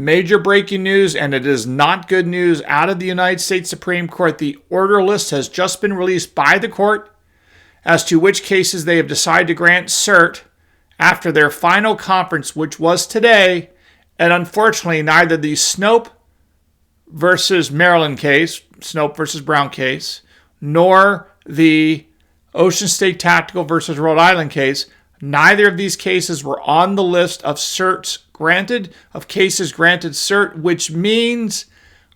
Major breaking news, and it is not good news, out of the United States Supreme Court. The order list has just been released by the court as to which cases they have decided to grant cert after their final conference, which was today. And unfortunately, neither the Snope versus Maryland case, Snope versus Brown case, nor the Ocean State Tactical versus Rhode Island case, neither of these cases were on the list of certs granted, of cases granted cert, which means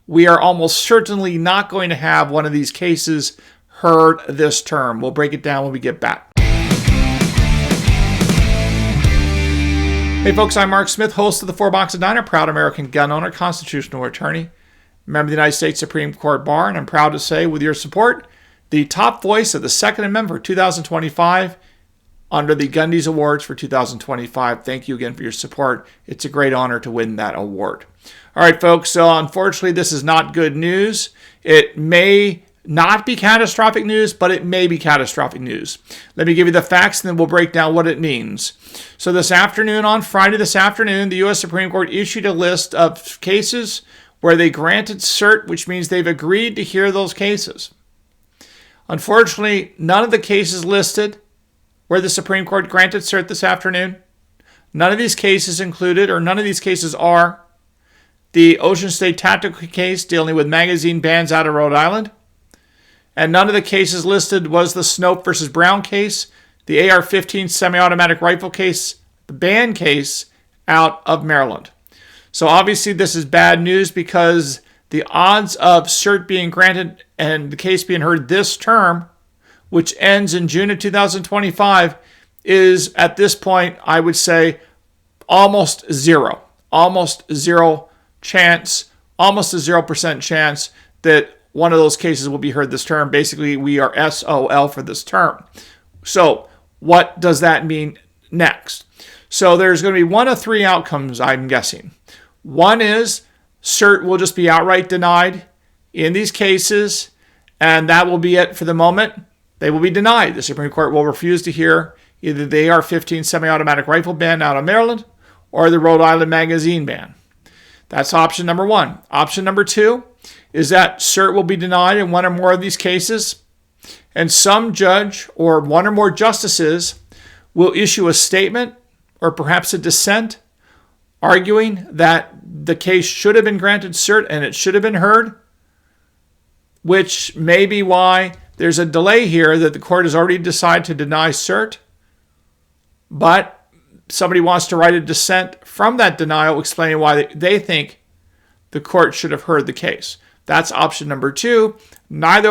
we are almost certainly not going to have one of these cases heard this term. We'll break it down when we get back. Hey folks, I'm Mark Smith, host of the Four Boxes Diner, proud American gun owner, constitutional attorney, member of the United States Supreme Court Bar, and I'm proud to say, with your support, the top voice of the Second Amendment for 2025 under the Gundy's Awards for 2025. Thank you again for your support. It's a great honor to win that award. All right, folks, so unfortunately, this is not good news. It may not be catastrophic news, but it may be catastrophic news. Let me give you the facts, and then we'll break down what it means. So this afternoon, on Friday this afternoon, the U.S. Supreme Court issued a list of cases where they granted cert, which means they've agreed to hear those cases. Unfortunately, none of the cases listed where the Supreme Court granted cert this afternoon, none of these cases included, or none of these cases are, the Ocean State Tactical case dealing with magazine bans out of Rhode Island, and none of the cases listed was the Snope versus Brown case, the AR-15 semi-automatic rifle case, the ban case out of Maryland. So obviously this is bad news because the odds of cert being granted and the case being heard this term, which ends in June of 2025, is at this point, I would say, almost zero. Almost zero chance, almost a 0% chance that one of those cases will be heard this term. Basically, we are SOL for this term. So what does that mean next? So there's going to be one of three outcomes, I'm guessing. One is cert will just be outright denied in these cases, and that will be it for the moment. They will be denied. The Supreme Court will refuse to hear either the AR-15 semi-automatic rifle ban out of Maryland or the Rhode Island magazine ban. That's option number one. Option number two is that cert will be denied in one or more of these cases, and some judge or one or more justices will issue a statement or perhaps a dissent arguing that the case should have been granted cert and it should have been heard, which may be why there's a delay here that the court has already decided to deny cert, but somebody wants to write a dissent from that denial explaining why they think the court should have heard the case. That's option number two. Neither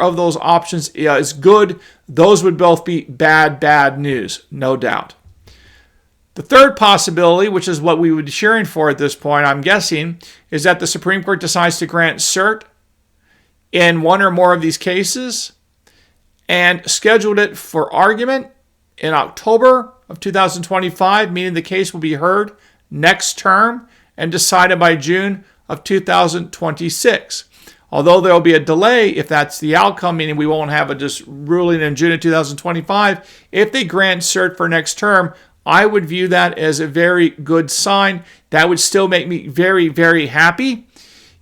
of those options is good. Those would both be bad news, no doubt. The third possibility, which is what we would be cheering for at this point, I'm guessing, is that the Supreme Court decides to grant cert in one or more of these cases and scheduled it for argument in October of 2025, meaning the case will be heard next term and decided by June of 2026. Although there will be a delay if that's the outcome, meaning we won't have a just ruling in June of 2025, if they grant cert for next term, I would view that as a very good sign. That would still make me very, very happy.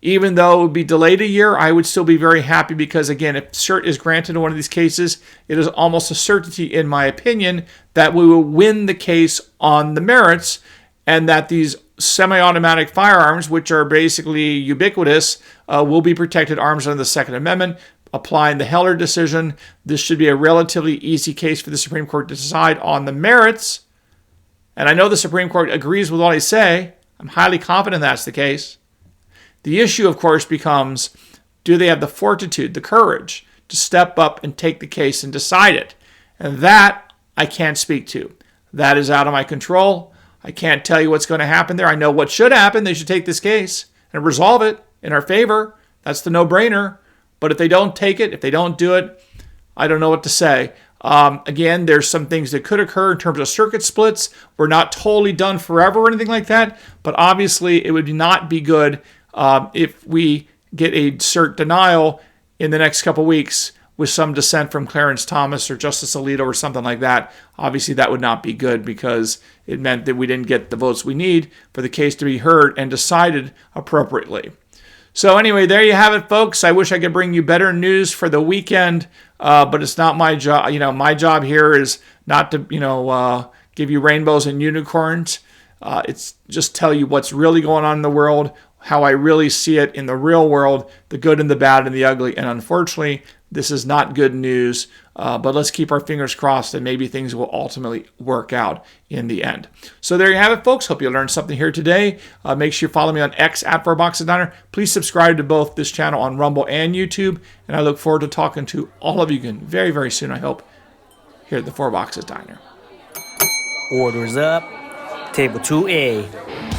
Even though it would be delayed a year, I would still be very happy because, again, if cert is granted in one of these cases, it is almost a certainty, in my opinion, that we will win the case on the merits and that these semi-automatic firearms, which are basically ubiquitous, will be protected arms under the Second Amendment. Applying the Heller decision, this should be a relatively easy case for the Supreme Court to decide on the merits. And I know the Supreme Court agrees with what I say. I'm highly confident that's the case. The issue, of course, becomes, do they have the fortitude, the courage to step up and take the case and decide it? And that I can't speak to. That is out of my control. I can't tell you what's going to happen there. I know what should happen. They should take this case and resolve it in our favor. That's the no-brainer. But if they don't take it, if they don't do it, I don't know what to say. Again, there's some things that could occur in terms of circuit splits. We're not totally done forever or anything like that. But obviously, it would not be good if we get a cert denial in the next couple weeks with some dissent from Clarence Thomas or Justice Alito or something like that, obviously that would not be good because it meant that we didn't get the votes we need for the case to be heard and decided appropriately. So anyway, there you have it, folks. I wish I could bring you better news for the weekend, but it's not my job. My job here is not to, give you rainbows and unicorns. It's just tell you what's really going on in the world, how I really see it in the real world, the good and the bad and the ugly. And unfortunately, this is not good news, but let's keep our fingers crossed and maybe things will ultimately work out in the end. So there you have it, folks. Hope you learned something here today. Make sure you follow me on X at @4boxesdiner. Please subscribe to both this channel on Rumble and YouTube. And I look forward to talking to all of you again very, very soon, I hope, here at the 4 Boxes Diner. Orders up. Table 2A.